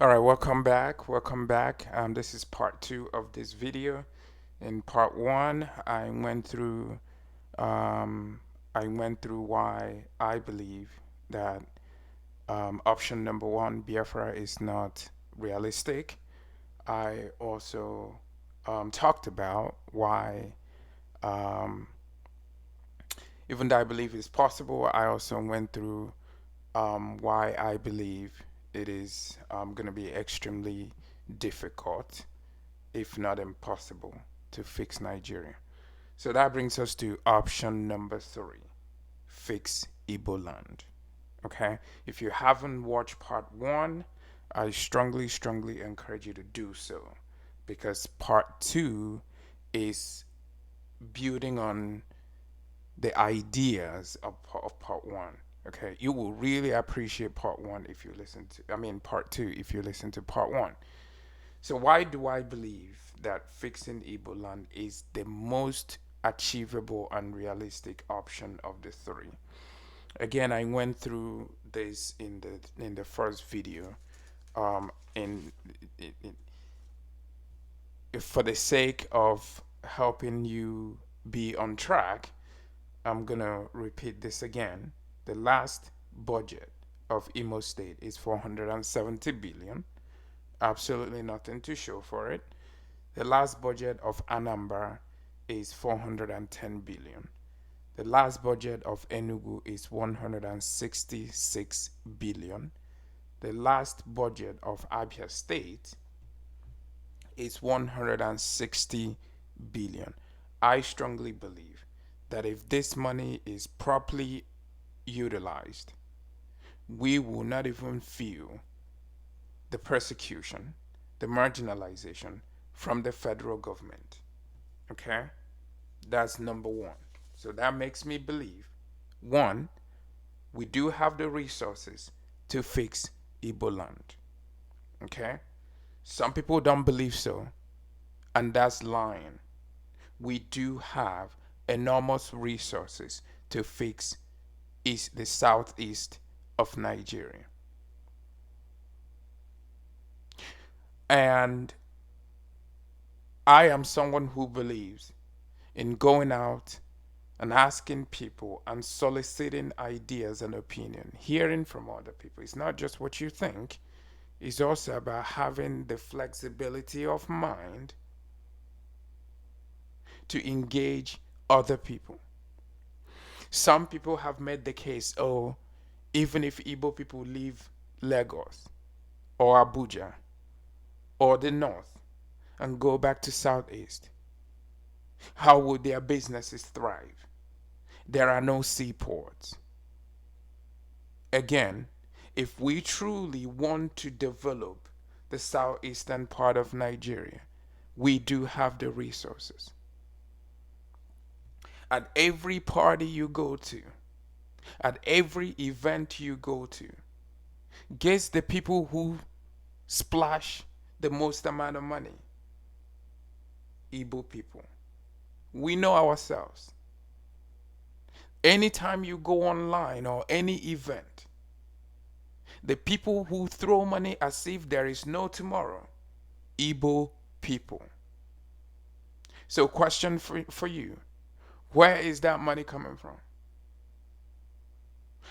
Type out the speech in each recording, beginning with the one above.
All right, welcome back. Welcome back. This is part two of this video. In part one, um, I went through why I believe that option number one, Biafra, is not realistic. I also talked about why, um, even though I believe it's possible, I also went through why I believe it is going to be extremely difficult, if not impossible, to fix Nigeria. So that brings us to option number three, fix Igbo land. Okay, if you haven't watched part one, I strongly encourage you to do so because part two is building on the ideas of part one. Okay, you will really appreciate part one if you listen to, I mean, part two if you listen to part one. So, why do I believe that fixing Igbo land is the most achievable and realistic option of the three? Again, I went through this in the first video. In, for the sake of helping you be on track, I'm gonna repeat this again. The last budget of Imo State is 470 billion. Absolutely nothing to show for it. The last budget of Anambra is 410 billion. The last budget of Enugu is 166 billion. The last budget of Abia State is 160 billion. I strongly believe that if this money is properly utilized, we will not even feel the persecution, the marginalization from the federal government. Okay? That's number one. So that makes me believe one, we do have the resources to fix Igbo land. Okay? Some people don't believe so, and that's lying. We do have enormous resources to fix the southeast of Nigeria. And I am someone who believes in going out and asking people and soliciting ideas and opinion, hearing from other people. It's not just what you think, it's also about having the flexibility of mind to engage other people. Some people have made the case, oh, even if Igbo people leave Lagos or Abuja or the north and go back to southeast, how would their businesses thrive? There are no seaports. Again, if we truly want to develop the southeastern part of Nigeria, we do have the resources. At every party you go to, at every event you go to, guess the people who splash the most amount of money? Igbo people. We know ourselves. Anytime you go online or any event, the people who throw money as if there is no tomorrow, Igbo people. So, question for you, where is that money coming from?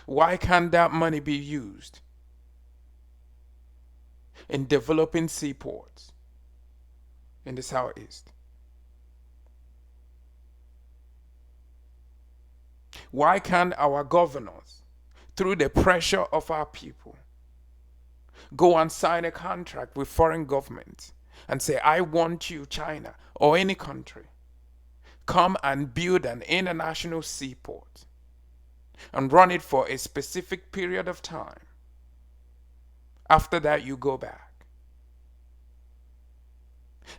Why can't that money be used in developing seaports in the southeast? Why can't our governors, through the pressure of our people, go and sign a contract with foreign governments and say, I want you, China, or any country, come and build an international seaport and run it for a specific period of time. After that, you go back.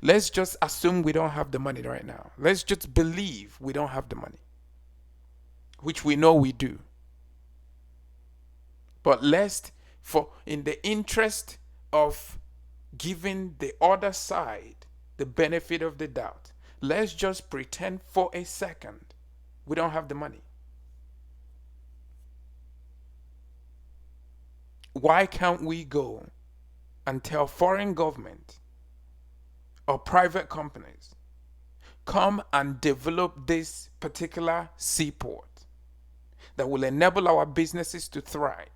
Let's just assume we don't have the money right now. Let's just believe we don't have the money, which we know we do. But lest, for in the interest of giving the other side the benefit of the doubt, let's just pretend for a second we don't have the money. Why can't we go and tell foreign government or private companies, come and develop this particular seaport that will enable our businesses to thrive,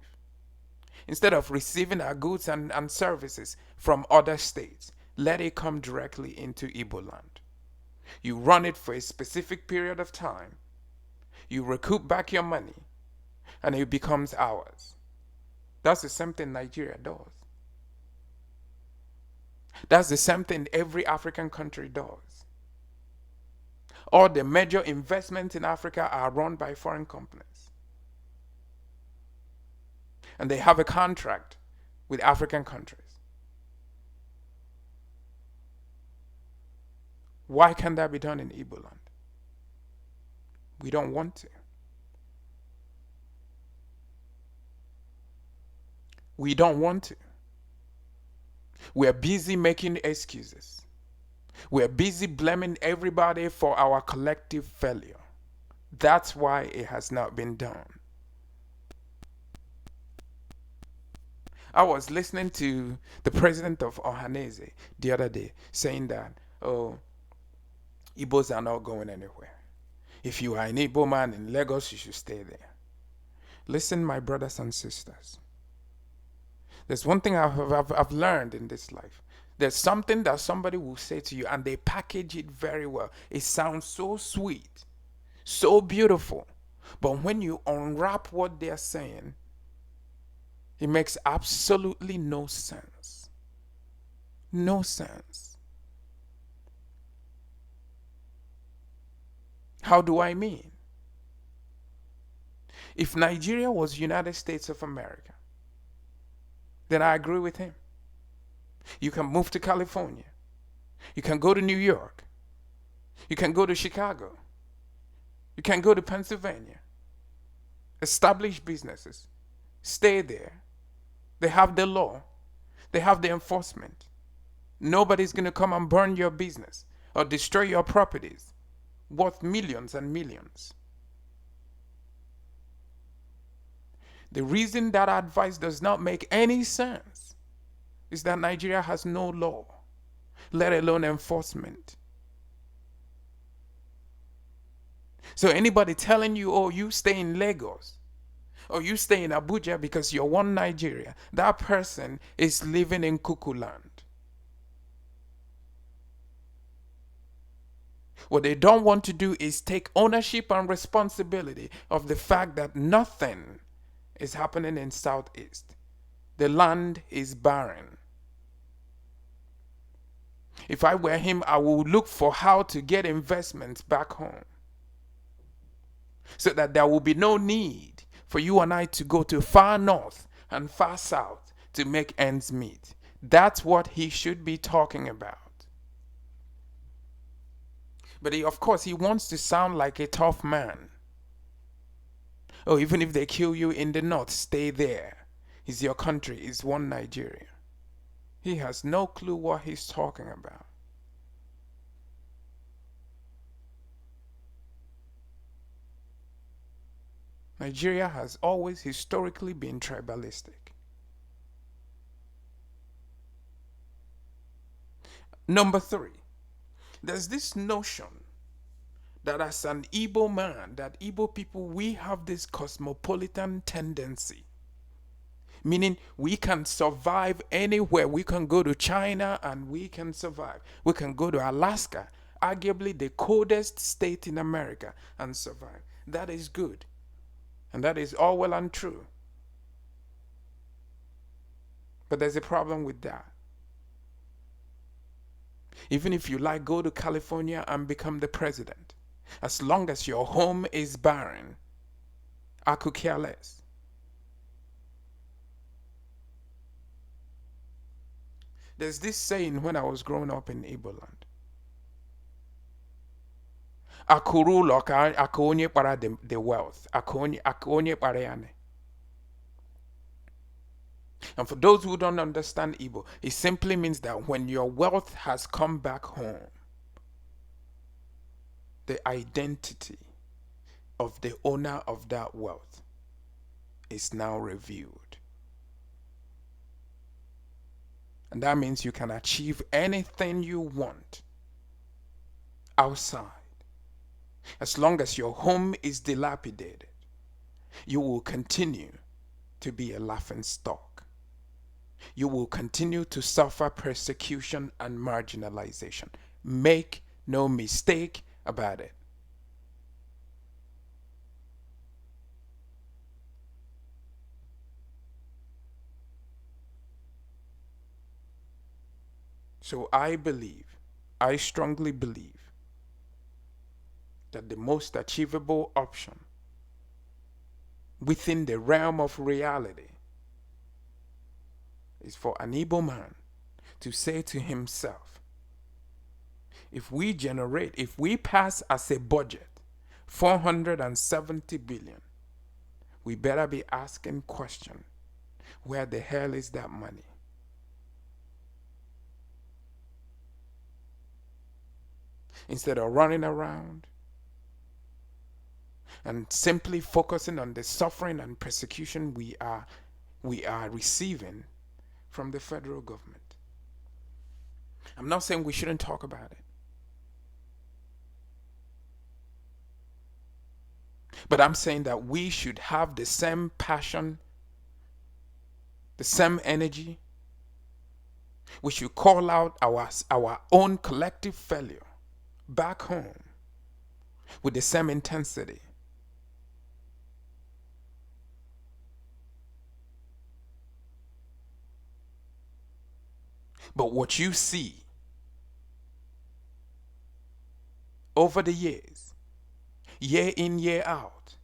instead of receiving our goods and services from other states, let it come directly into Igbo land. You run it for a specific period of time, you recoup back your money, and it becomes ours. That's the same thing Nigeria does. That's the same thing every African country does. All the major investments in Africa are run by foreign companies. And they have a contract with African countries. Why can't that be done in Igbo land? We don't want to. We don't want to. We're busy making excuses. We're busy blaming everybody for our collective failure. That's why it has not been done. I was listening to the president of Ohanese the other day saying that, oh, Igbos are not going anywhere. If you are an Igbo man in Lagos, you should stay there. Listen, my brothers and sisters. There's one thing I've learned in this life. There's something that somebody will say to you and they package it very well. It sounds so sweet, so beautiful. But when you unwrap what they're saying, it makes absolutely no sense. No sense. How do I mean? If Nigeria was United States of America, then I agree with him. You can move to California. You can go to New York. You can go to Chicago. You can go to Pennsylvania. Establish businesses. Stay there. They have the law. They have the enforcement. Nobody's going to come and burn your business or destroy your properties worth millions and millions. The reason that advice does not make any sense is that Nigeria has no law, let alone enforcement. So anybody telling you, oh, you stay in Lagos, or you stay in Abuja because you're one Nigeria, that person is living in cuckoo land. What they don't want to do is take ownership and responsibility of the fact that nothing is happening in Southeast. The land is barren. If I were him, I would look for how to get investments back home, so that there will be no need for you and I to go to far north and far south to make ends meet. That's what he should be talking about. But of course, he wants to sound like a tough man. Oh, even if they kill you in the north, stay there. It's your country. It's one Nigeria. He has no clue what he's talking about. Nigeria has always historically been tribalistic. Number 3, there's this notion that as an Igbo man, that Igbo people, we have this cosmopolitan tendency. Meaning we can survive anywhere. We can go to China and we can survive. We can go to Alaska, arguably the coldest state in America, and survive. That is good. And that is all well and true. But there's a problem with that. Even if you like, go to California and become the president. As long as your home is barren, I could care less. There's this saying when I was growing up in Igbo land. Akuru loka akonye para the wealth. Akonye parayane. And for those who don't understand Igbo, it simply means that when your wealth has come back home, the identity of the owner of that wealth is now revealed. And that means you can achieve anything you want outside. As long as your home is dilapidated, you will continue to be a laughing stock. You will continue to suffer persecution and marginalization. Make no mistake about it. So I strongly believe that the most achievable option within the realm of reality is for an Igbo man to say to himself, if we pass as a budget 470 billion, we better be asking question, where the hell is that money? Instead of running around and simply focusing on the suffering and persecution we are receiving from the federal government. I'm not saying we shouldn't talk about it. But I'm saying that we should have the same passion, the same energy. We should call out our own collective failure back home with the same intensity. But what you see over the years, year in, year out,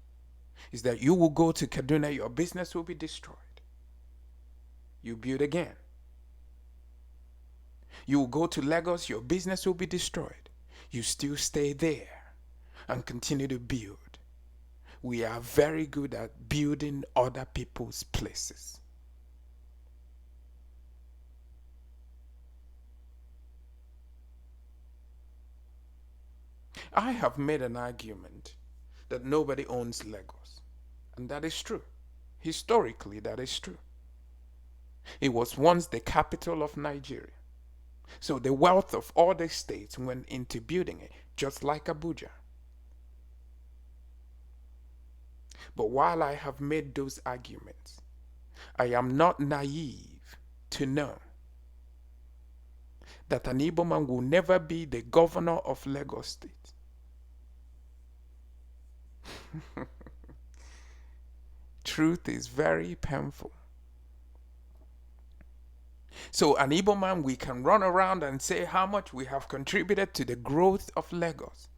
is that you will go to Kaduna, your business will be destroyed. You build again. You will go to Lagos, your business will be destroyed. You still stay there and continue to build. We are very good at building other people's places. I have made an argument that nobody owns Lagos. And that is true. Historically, that is true. It was once the capital of Nigeria. So the wealth of all the states went into building it, just like Abuja. But while I have made those arguments, I am not naive to know that an Igbo man will never be the governor of Lagos State. Truth is very painful. So an Igbo man, we can run around and say how much we have contributed to the growth of Lagos.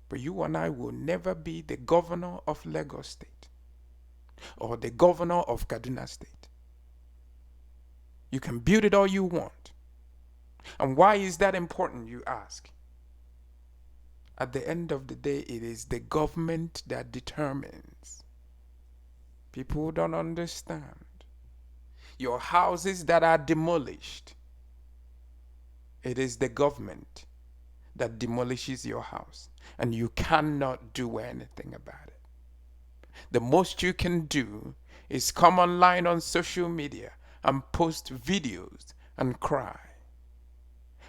But you and I will never be the governor of Lagos State or the governor of Kaduna State. You can build it all you want. And why is that important, you ask? At the end of the day, it is the government that determines. People don't understand. Your houses that are demolished, it is the government that demolishes your house, and you cannot do anything about it. The most you can do is come online on social media and post videos and cry.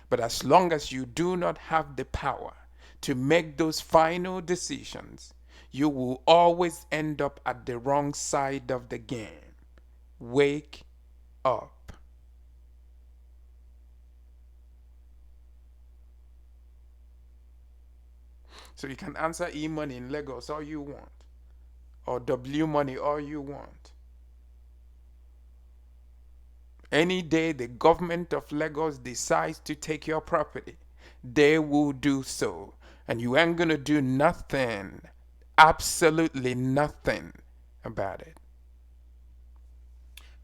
But as long as you do not have the power to make those final decisions, you will always end up at the wrong side of the game. Wake up. So you can answer E-money in Lagos all you want, or W money all you want. Any day the government of Lagos decides to take your property, they will do so. And you ain't gonna do nothing, absolutely nothing about it.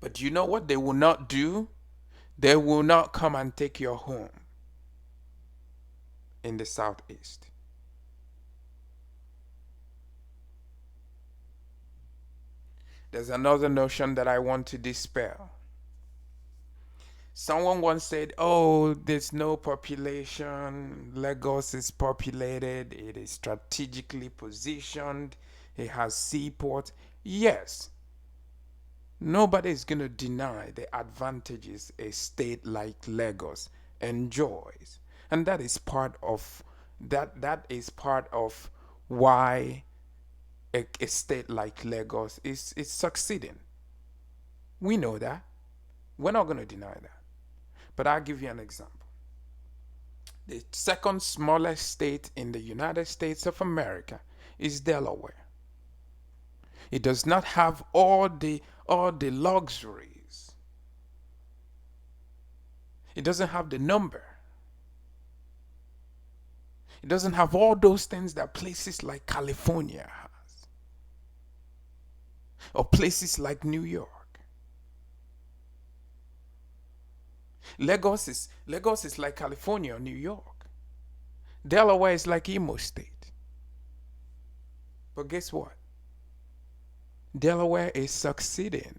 But you know what they will not do? They will not come and take your home in the southeast. There's another notion that I want to dispel. Someone once said, oh, there's no population. Lagos is populated. It is strategically positioned. It has seaports. Yes. Nobody is going to deny the advantages a state like Lagos enjoys. And that is part of why a state like Lagos is succeeding. We know that. We're not going to deny that. But I'll give you an example. The second smallest state in the United States of America is Delaware. It does not have all the luxuries. It doesn't have the number. It doesn't have all those things that places like California has, or places like New York. Lagos is like California or New York. Delaware is like Imo State. But guess what? Delaware is succeeding.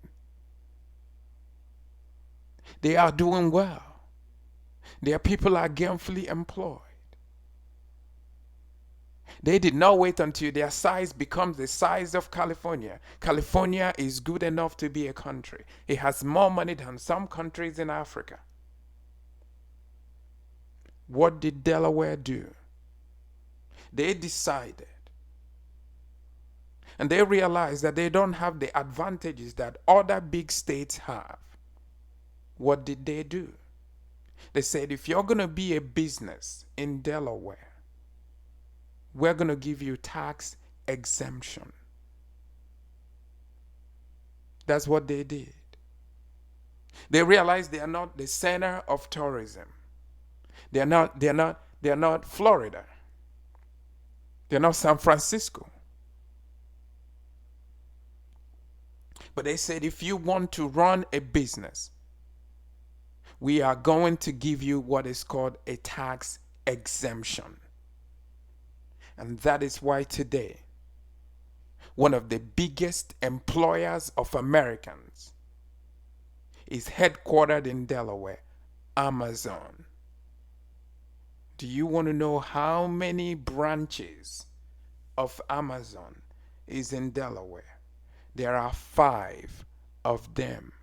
They are doing well. Their people are gainfully employed. They did not wait until their size becomes the size of California. California is good enough to be a country. It has more money than some countries in Africa. What did Delaware do? They decided, and they realized that they don't have the advantages that other big states have. What did they do? They said, if you're going to be a business in Delaware, we're going to give you tax exemption. That's what they did. They realized they are not the center of tourism. They're not Florida. They're not San Francisco. But they said, if you want to run a business, we are going to give you what is called a tax exemption. And that is why today, one of the biggest employers of Americans is headquartered in Delaware, Amazon. Do you want to know how many branches of Amazon is in Delaware? There are 5 of them.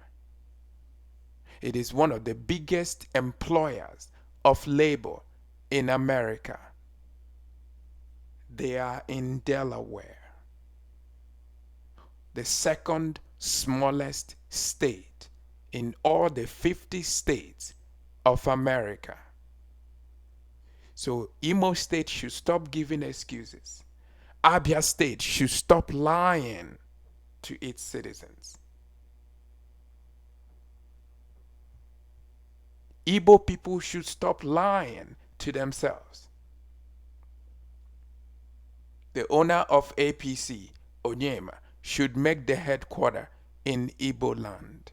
It is one of the biggest employers of labor in America. They are in Delaware, the second smallest state in all the 50 states of America. So Imo State should stop giving excuses. Abia State should stop lying to its citizens. Igbo people should stop lying to themselves. The owner of APC, Onyema, should make the headquarters in Igbo land.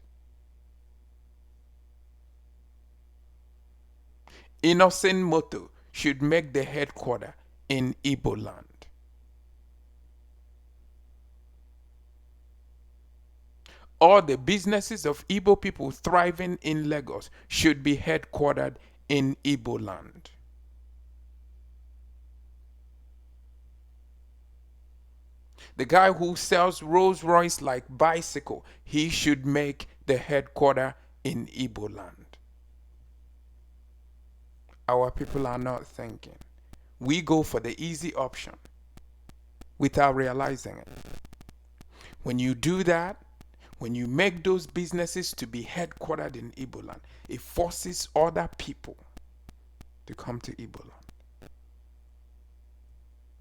Innocent Moto should make the headquarters in Igbo land. All the businesses of Igbo people thriving in Lagos should be headquartered in Igbo land. The guy who sells Rolls Royce like bicycle, he should make the headquarters in Igbo land. Our people are not thinking. We go for the easy option without realizing it. When you do that, when you make those businesses to be headquartered in Igbo land, it forces other people to come to Igbo land.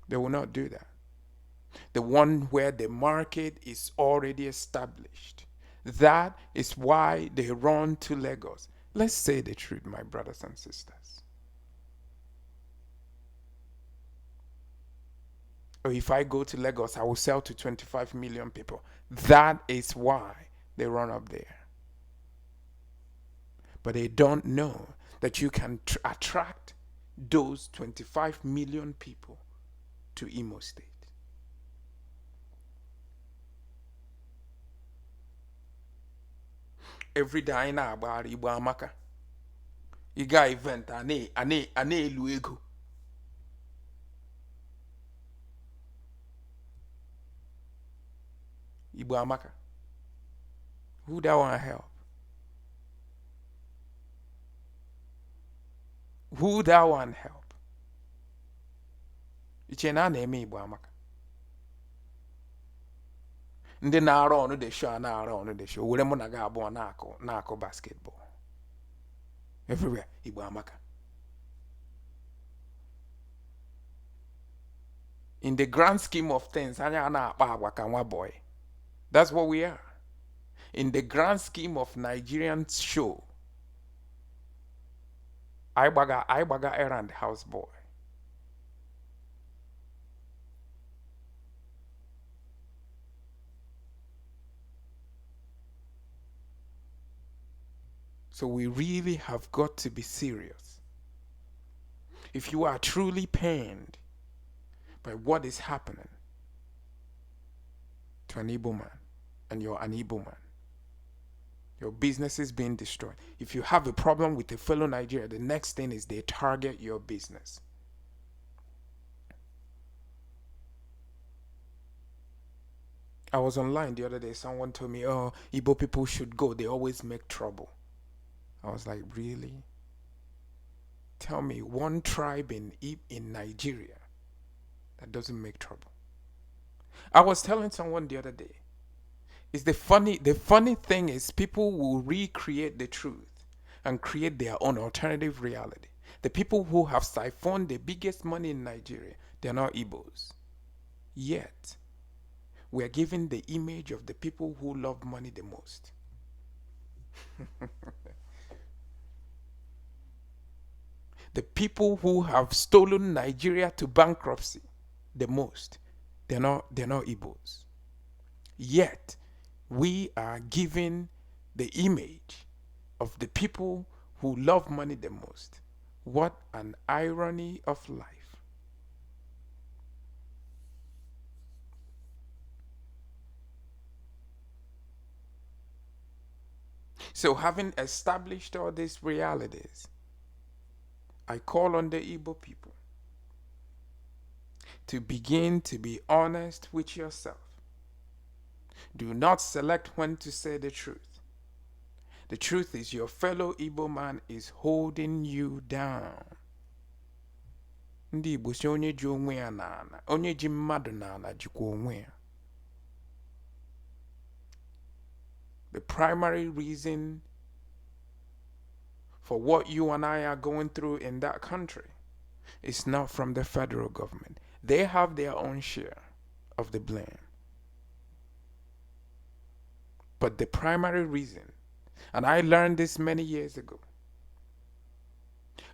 They will not do that. The one where the market is already established. That is why they run to Lagos. Let's say the truth, my brothers and sisters. Or if I go to Lagos, I will sell to 25 million people. That is why they run up there. But they don't know that you can attract those 25 million people to Imo State. Every day I na agba Igbo amaka. Iga event ane elu ego. Igbo amaka. Who that want help? Who that want help? Iche na na-eme Igbo amaka. Ndị na-arụ ọrụ dị show na-arụ ọrụ dị show. Were mụ na gị abụọ na-akụ basketball. Everywhere Igbo amaka. In the grand scheme of things, anya na-akpa agwa ka nwa boy. That's what we are. In the grand scheme of Nigerian show, I baga errand house boy. So we really have got to be serious. If you are truly pained by what is happening to an Igbo man, and you're an Igbo man, your business is being destroyed. If you have a problem with a fellow Nigerian, the next thing is they target your business. I was online the other day. Someone told me, oh, Igbo people should go. They always make trouble. I was like, really? Tell me one tribe in Nigeria that doesn't make trouble. I was telling someone the other day, the funny thing is people will recreate the truth and create their own alternative reality. The people who have siphoned the biggest money in Nigeria, they're not Igbos. Yet, we're given the image of the people who love money the most. The people who have stolen Nigeria to bankruptcy the most, they're not Igbos. Yet, we are given the image of the people who love money the most. What an irony of life. So, having established all these realities, I call on the Igbo people to begin to be honest with yourself. Do not select when to say the truth. The truth is your fellow Igbo man is holding you down. Ndị Igbo si onye ji onwe ya n'ala, onye ji mmadụ n'ala jikwa onwe ya. The primary reason for what you and I are going through in that country is not from the federal government. They have their own share of the blame. But the primary reason, and I learned this many years ago,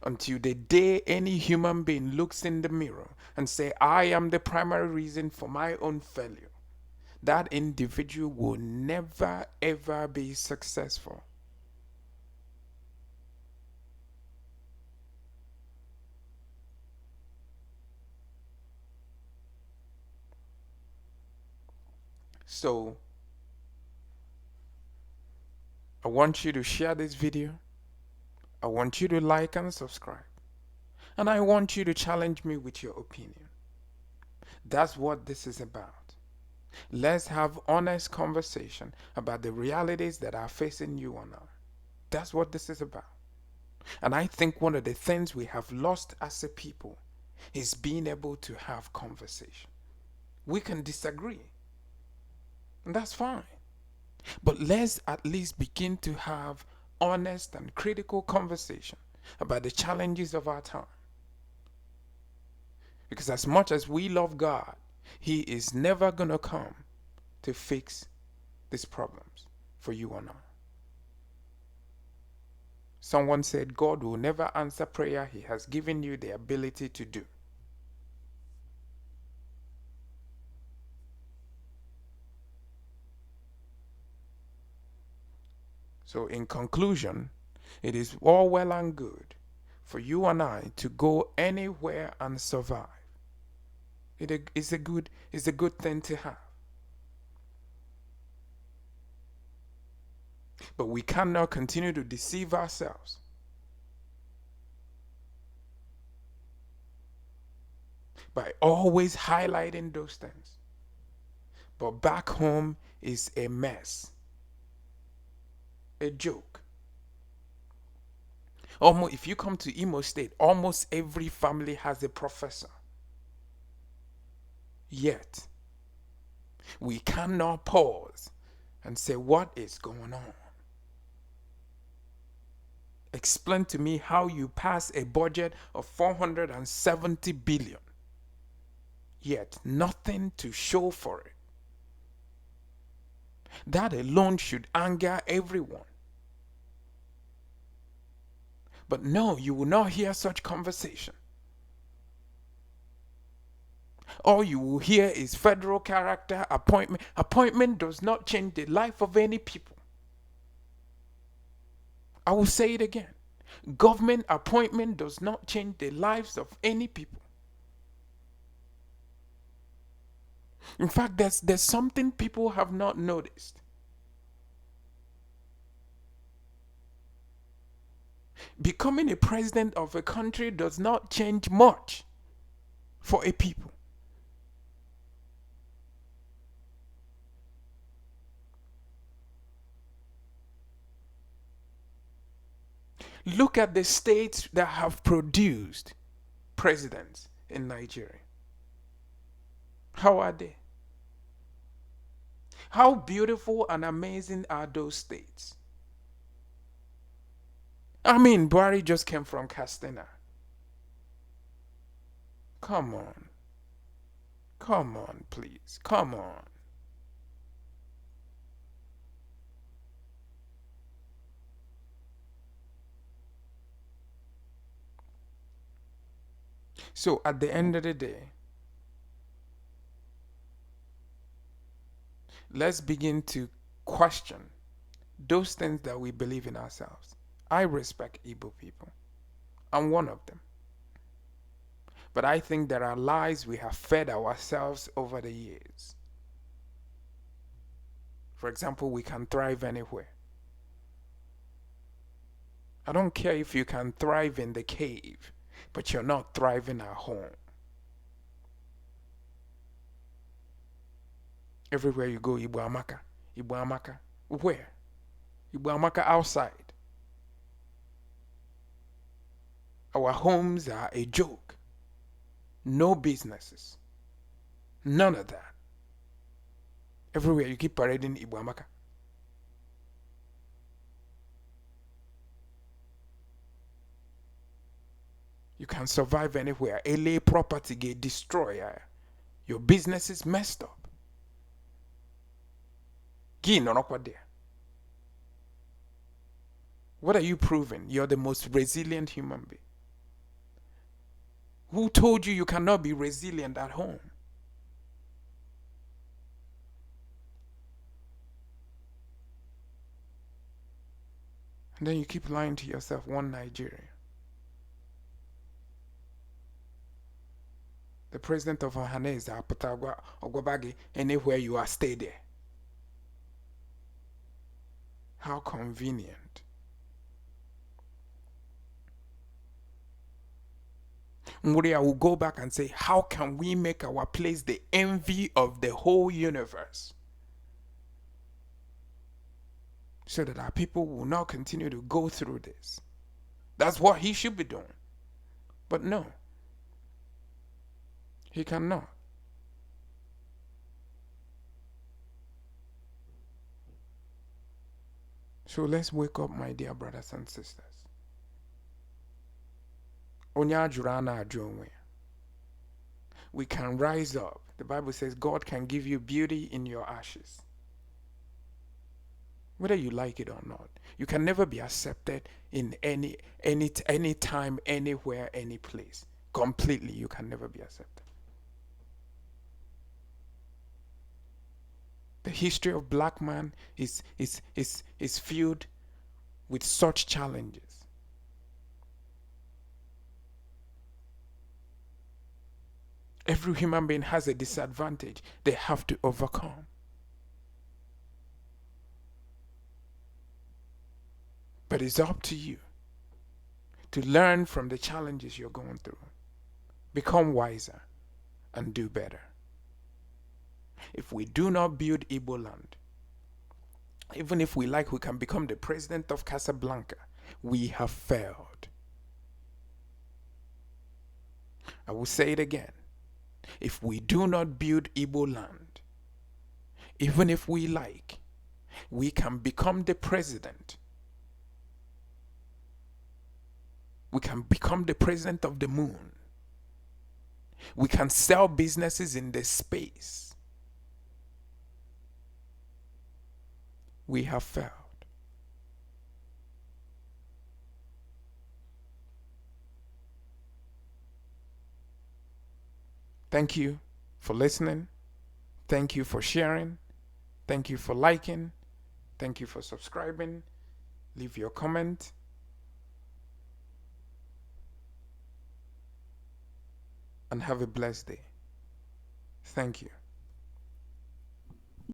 until the day any human being looks in the mirror and say, I am the primary reason for my own failure, that individual will never ever be successful. So, I want you to share this video. I want you to like and subscribe. And I want you to challenge me with your opinion. That's what this is about. Let's have honest conversation about the realities that are facing you or not. That's what this is about. And I think one of the things we have lost as a people is being able to have conversation. We can disagree, and that's fine. But let's at least begin to have honest and critical conversation about the challenges of our time. Because as much as we love God, He is never going to come to fix these problems for you or not. Someone said God will never answer prayer He has given you the ability to do. So in conclusion, it is all well and good for you and I to go anywhere and survive. It is a good thing to have. But we cannot continue to deceive ourselves by always highlighting those things. But back home is a mess. a joke. Almost, if you come to Imo State, almost every family has a professor. Yet, we cannot pause and say, what is going on? Explain to me how you pass a budget of 470 billion, yet nothing to show for it. That alone should anger everyone. But no, you will not hear such conversation. All you will hear is federal character appointment. Appointment does not change the life of any people. I will say it again. Government appointment does not change the lives of any people. In fact, there's something people have not noticed. Becoming a president of a country does not change much for a people. Look at the states that have produced presidents in Nigeria. How are they? How beautiful and amazing are those states? I mean, Buhari just came from Castena. Come on. Come on, please. Come on. So at the end of the day, let's begin to question those things that we believe in ourselves. I respect Igbo people. I'm one of them. But I think there are lies we have fed ourselves over the years. For example, we can thrive anywhere. I don't care if you can thrive in the cave, but you're not thriving at home. Everywhere you go, Igbo Amaka. Igbo Amaka. Where? Igbo Amaka outside. Our homes are a joke. No businesses. None of that. Everywhere you keep parading Igbo Amaka. You can survive anywhere. LA property get destroyed. Your business is messed up. What are you proving? You're the most resilient human being. Who told you cannot be resilient at home? And then you keep lying to yourself, one Nigeria. The president of Ohanese, Apatagwa, Ogwabagi, anywhere you are, stay there. How convenient. Muria will go back and say, how can we make our place the envy of the whole universe? So that our people will not continue to go through this. That's what he should be doing. But no. He cannot. So let's wake up, my dear brothers and sisters. We can rise up. The Bible says God can give you beauty in your ashes. Whether you like it or not. You can never be accepted in any time, anywhere, any place. Completely, you can never be accepted. The history of black man is filled with such challenges. Every human being has a disadvantage they have to overcome. But it's up to you to learn from the challenges you're going through. Become wiser and do better. If we do not build Igbo land, Even if we like, we can become the president of Casablanca. We have failed. I will say it again. If we do not build Igbo land, even if we like, we can become the president. We can become the president of the moon. We can sell businesses in the space. We have failed. Thank you for listening. Thank you for sharing. Thank you for liking. Thank you for subscribing. Leave your comment. And have a blessed day. Thank you.